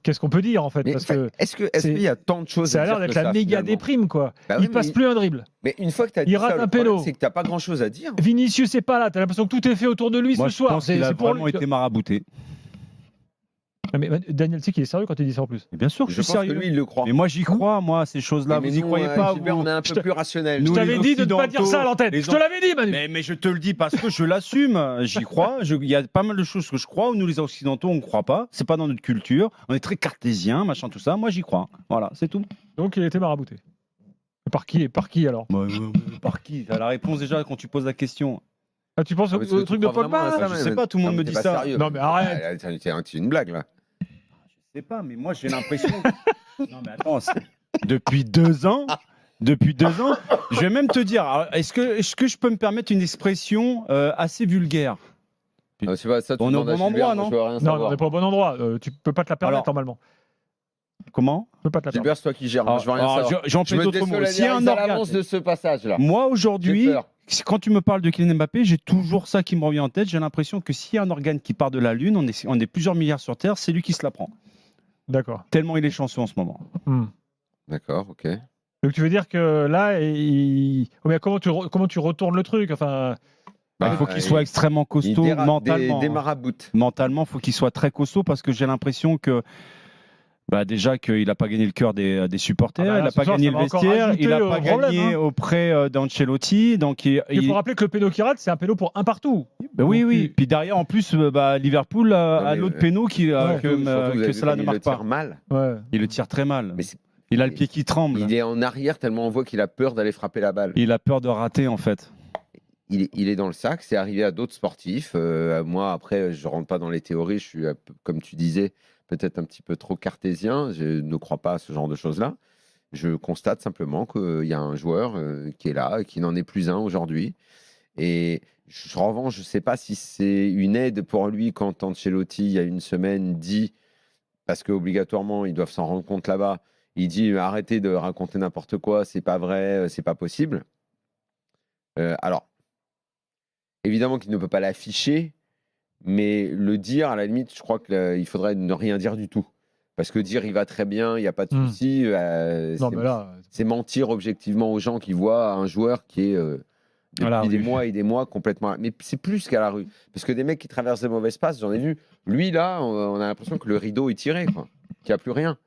qu'est-ce qu'on peut dire en fait? Parce que est-ce qu'il y a tant de choses ça à a l'air dire d'être que la ça, méga finalement déprime, quoi. Bah oui, Il passe plus un dribble. Mais une fois que tu as dit Il rate ça, un le problème, péno. c'est que tu n'as pas grand-chose à dire. Vinicius c'est pas là. T'as l'impression que tout est fait autour de lui Moi, ce je soir. pense qu'il a C'est pour vraiment lui. été marabouté. Non, mais Daniel, tu sais qu'il est sérieux quand il dit ça en plus. Et bien sûr que Je je suis pense que sérieux. lui, il le croit. Mais moi, j'y crois, moi, ces choses-là. Mais Vous y nous, croyez pas, Gilbert, vous on est un peu plus rationnel. Nous, Je t'avais les dit de ne pas dire ça à l'antenne. les Je te l'avais dit, Manu. Mais je te le dis parce que je l'assume. J'y crois. Il y a pas mal de choses que je crois où nous, les Occidentaux, on ne croit pas. C'est pas dans notre culture. On est très cartésien, machin, tout ça. Moi, j'y crois. Voilà, c'est tout. Donc il a été marabouté. Par qui alors? Par qui La réponse déjà quand tu poses la question. Ah, tu penses Ah, parce au que tu truc de crois vraiment à Pogba? ça, Je sais pas, tout le monde me t'es dit pas ça. sérieux. Non, mais arrête. C'est une blague, là. Je sais pas, mais moi, j'ai l'impression. Non, mais attends, depuis 2 ans. Je vais même te dire, alors, est-ce que je peux me permettre une expression assez vulgaire? Ah, c'est pas ça, tu On est au demandes à bon Gilbert, endroit, moi, non je veux rien Non, savoir. on n'est pas au bon endroit. Tu peux pas te la permettre Alors, normalement. Comment? Tu peux pas te la permettre. Gilbert, c'est toi qui gères. Moi, je veux rien savoir. J'en Je fais me d'autres mots. désolidarise Si un à organe. l'avance de ce passage-là. Moi, J'ai aujourd'hui, peur. quand tu me parles de Kylian Mbappé, j'ai toujours ça qui me revient en tête. J'ai l'impression que s'il y a un organe qui part de la Lune, on est plusieurs milliards sur Terre, c'est lui qui se la prend. D'accord. Tellement il est chanceux en ce moment. D'accord, ok. Donc tu veux dire que là, oh, mais comment tu retournes le truc? Enfin, Il faut qu'il soit extrêmement costaud mentalement. Des maraboutes. Mentalement, il faut qu'il soit très costaud parce que j'ai l'impression que déjà qu'il n'a pas gagné le cœur des supporters, Ah bah là, il n'a ce pas soir, gagné ça le va encore vestiaire, ajouter il n'a au pas problème, gagné hein. auprès d'Ancelotti. Donc il faut rappeler que le péno qui rate, c'est un péno pour un partout. oui. Puis derrière, en plus, Liverpool a l'autre péno que cela ne marque pas. Mal. Ouais. Il le tire très mal. Mais Il a le pied qui tremble. il est en arrière tellement on voit qu'il a peur d'aller frapper la balle. Il a peur de rater, en fait. Il est dans le sac. C'est arrivé à d'autres sportifs. Moi, après, je rentre pas dans les théories. Je suis, comme tu disais, peut-être un petit peu trop cartésien. Je ne crois pas à ce genre de choses-là. Je constate simplement qu'il y a un joueur qui est là et qui n'en est plus un aujourd'hui. Et en revanche, je ne sais pas si c'est une aide pour lui quand Ancelotti, il y a une semaine, dit, parce qu'obligatoirement, ils doivent s'en rendre compte là-bas, il dit arrêtez de raconter n'importe quoi, c'est pas vrai, c'est pas possible. Alors, évidemment qu'il ne peut pas l'afficher, mais le dire, à la limite, je crois qu'il faudrait ne rien dire du tout. Parce que dire il va très bien, il n'y a pas de souci, c'est mentir objectivement aux gens qui voient un joueur qui est depuis des mois et des mois complètement. Mais c'est plus qu'à la rue. Parce que des mecs qui traversent des mauvaises passes, j'en ai vu. Lui, là, on a l'impression que le rideau est tiré, quoi. Qu'il n'y a plus rien.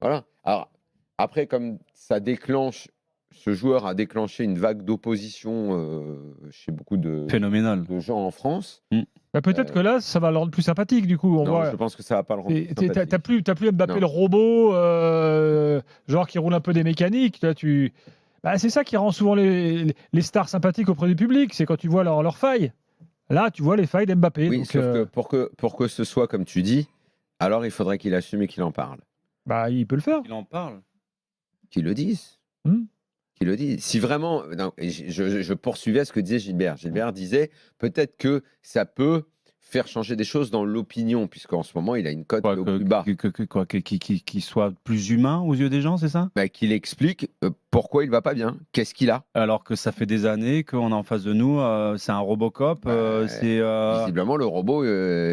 Voilà. Alors, après, comme ça déclenche, ce joueur a déclenché une vague d'opposition chez beaucoup de gens en France. Bah, peut-être que là, ça va le rendre plus sympathique, du coup. Je pense que ça va pas le rendre plus sympathique. T'as plus Mbappé le robot, genre qui roule un peu des mécaniques. Là, c'est ça qui rend souvent les stars sympathiques auprès du public, c'est quand tu vois leurs failles. Là, tu vois les failles d'Mbappé. Oui, donc, sauf que pour que ce soit comme tu dis, alors il faudrait qu'il assume et qu'il en parle. Bah, il peut le faire. Il en parle. Qu'il le dise. Qu'il le dise. Si vraiment... Non, je poursuivais ce que disait Gilbert. Gilbert disait peut-être que ça peut faire changer des choses dans l'opinion, puisqu'en ce moment, il a une cote au plus bas. Qu'il soit plus humain aux yeux des gens, c'est ça? Qu'il explique pourquoi il ne va pas bien, qu'est-ce qu'il a. Alors que ça fait des années qu'on a en face de nous, c'est un Robocop. Visiblement, le robot,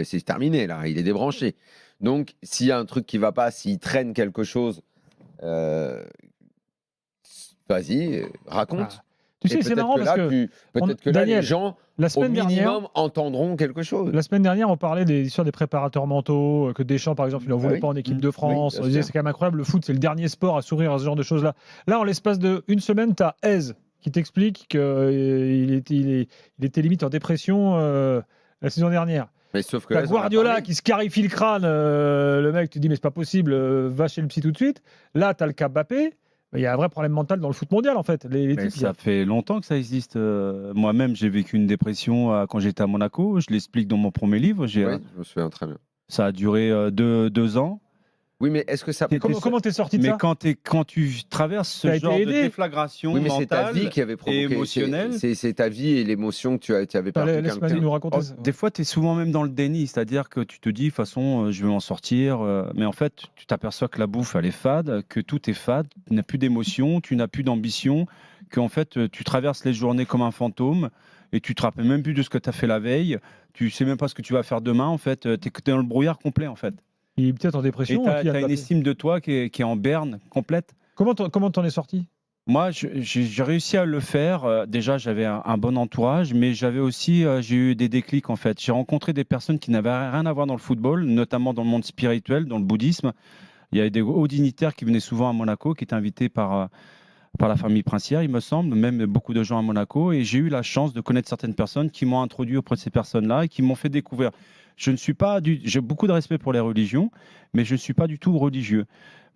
c'est terminé, là, il est débranché. Donc, s'il y a un truc qui ne va pas, s'il traîne quelque chose, vas-y, raconte. Tu sais, c'est marrant parce que peut-être que Daniel, là, les gens, au minimum, entendront quelque chose. La semaine dernière, on parlait des histoires des préparateurs mentaux, que Deschamps, par exemple, il n'en voulait pas en équipe de France. On disait c'est quand même incroyable, le foot, c'est le dernier sport à sourire à ce genre de choses-là. Là, en l'espace d'une semaine, tu as Hez qui t'explique qu'il était limite en dépression la saison dernière. Mais sauf que t'as Guardiola qui se carifie le crâne, le mec, tu te dis mais c'est pas possible, va chez le psy tout de suite. Là, tu as le cas Mbappé. Il y a un vrai problème mental dans le foot mondial, en fait. Ça fait longtemps que ça existe. Moi-même, j'ai vécu une dépression quand j'étais à Monaco. Je l'explique dans mon premier livre. Je me souviens très bien. Ça a duré 2 ans. Oui, mais est-ce que ça... Comment t'es sorti de ça? Mais quand tu traverses ce genre de déflagration mentale, c'est ta vie qui avait provoqué, émotionnelle. C'est ta vie et l'émotion que tu avais perdu. Nous raconter ça. Des fois, tu es souvent même dans le déni. C'est-à-dire que tu te dis, de toute façon, je vais m'en sortir. Mais en fait, tu t'aperçois que la bouffe, elle est fade, que tout est fade. Tu n'as plus d'émotion, tu n'as plus d'ambition. Qu'en fait, tu traverses les journées comme un fantôme. Et tu te rappelles même plus de ce que tu as fait la veille. Tu sais même pas ce que tu vas faire demain. En fait, tu es dans le brouillard complet, en fait. Il est peut-être en dépression. Et tu as une estime de toi qui est en berne complète. Comment t'en es sorti? Moi, j'ai réussi à le faire. Déjà, j'avais un bon entourage, mais j'avais aussi j'ai eu des déclics en fait. J'ai rencontré des personnes qui n'avaient rien à voir dans le football, notamment dans le monde spirituel, dans le bouddhisme. Il y avait des hauts dignitaires qui venaient souvent à Monaco, qui étaient invités par la famille princière, il me semble, même beaucoup de gens à Monaco. Et j'ai eu la chance de connaître certaines personnes qui m'ont introduit auprès de ces personnes-là et qui m'ont fait découvrir. J'ai beaucoup de respect pour les religions, mais je ne suis pas du tout religieux.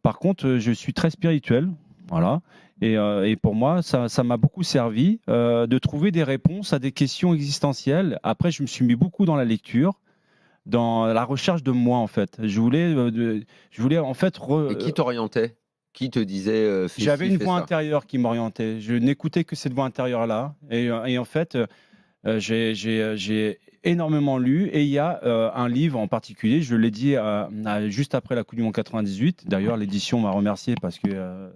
Par contre, je suis très spirituel. Voilà. Et pour moi, ça m'a beaucoup servi de trouver des réponses à des questions existentielles. Après, je me suis mis beaucoup dans la lecture, dans la recherche de moi, en fait. Je voulais en fait... Et qui t'orientait? Qui te disait J'avais une voix intérieure qui m'orientait. Je n'écoutais que cette voix intérieure-là. Et en fait, j'ai énormément lu. Et il y a un livre en particulier, je l'ai dit juste après la Coupe du Monde 98. D'ailleurs, l'édition m'a remercié parce que...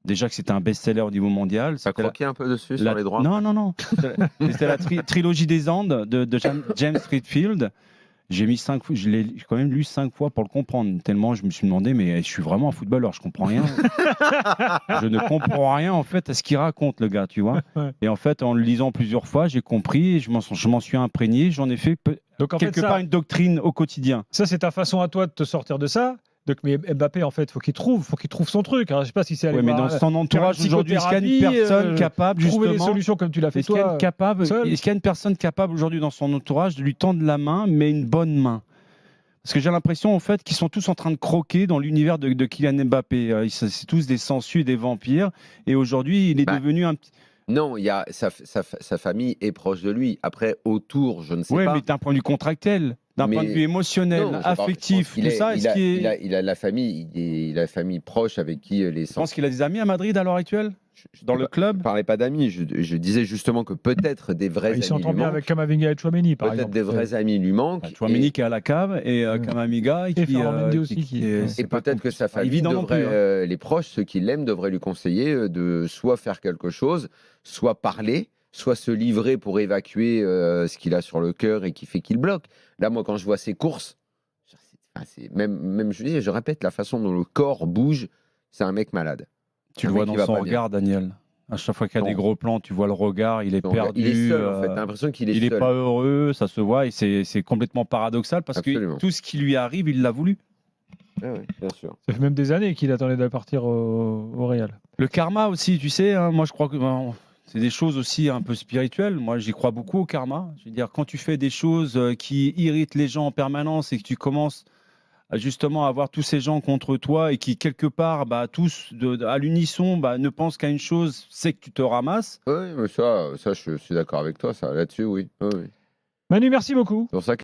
déjà que c'était un best-seller au niveau mondial. Ça croquait un peu dessus sur les droits? Non. C'était la trilogie des Andes de James Hetfield. J'ai mis 5 fois, je l'ai quand même lu 5 fois pour le comprendre. Tellement je me suis demandé, mais je suis vraiment un footballeur, je comprends rien. Je ne comprends rien en fait à ce qu'il raconte le gars, tu vois. Ouais. Et en fait, en le lisant plusieurs fois, j'ai compris, je m'en suis imprégné, j'en ai fait Donc, en quelque fait, part une doctrine au quotidien. Ça, c'est ta façon à toi de te sortir de ça. Donc, mais Mbappé, en fait, faut qu'il trouve son truc. Alors, je sais pas si c'est aller mais dans son entourage aujourd'hui, est-ce qu'il y a une personne capable trouver justement des solutions comme tu l'as fait est-ce qu'il y a une personne capable aujourd'hui dans son entourage de lui tendre la main, mais une bonne main? Parce que j'ai l'impression en fait qu'ils sont tous en train de croquer dans l'univers de Kylian Mbappé. C'est tous des sangsues et des vampires. Et aujourd'hui, il est devenu un petit... Non, il y a sa famille est proche de lui. Après, autour, je ne sais pas. Oui, mais d'un point de vue contractuel, d'un point de vue émotionnel, affectif, tout ça, il a la famille, il a la famille proche avec qui les... Je pense qu'il a des amis à Madrid à l'heure actuelle, dans le club. Je ne parlais pas d'amis, je disais justement que peut-être des vrais amis il s'entend bien avec Kamavinga et Chouameni, par exemple. Peut-être des vrais amis lui manquent. Chouameni qui est à la cave et Kamavinga et Ferland Mendy aussi. Et peut-être que sa famille devrait, les proches, ceux qui l'aiment, devraient lui conseiller de soit faire quelque chose, soit parler, soit se livrer pour évacuer ce qu'il a sur le cœur et qui fait qu'il bloque. Là, moi, quand je vois ses courses, même je répète, la façon dont le corps bouge, c'est un mec malade. Tu le vois dans son regard, Daniel. À chaque fois qu'il y a des gros plans, tu vois le regard, il est perdu. Il est seul, en fait. T'as l'impression qu'il est seul. Il n'est pas heureux, ça se voit, et c'est complètement paradoxal parce que tout ce qui lui arrive, il l'a voulu. Ah oui, bien sûr. Ça fait même des années qu'il attendait de partir au Real. Le karma aussi, tu sais, hein, moi je crois que c'est des choses aussi un peu spirituelles. Moi, j'y crois beaucoup au karma. Je veux dire, quand tu fais des choses qui irritent les gens en permanence et que tu commences justement à avoir tous ces gens contre toi et qui, quelque part, tous à l'unisson, ne pensent qu'à une chose, c'est que tu te ramasses. Oui, mais ça je suis d'accord avec toi, ça là-dessus, oui. Manu, merci beaucoup. C'est pour ça que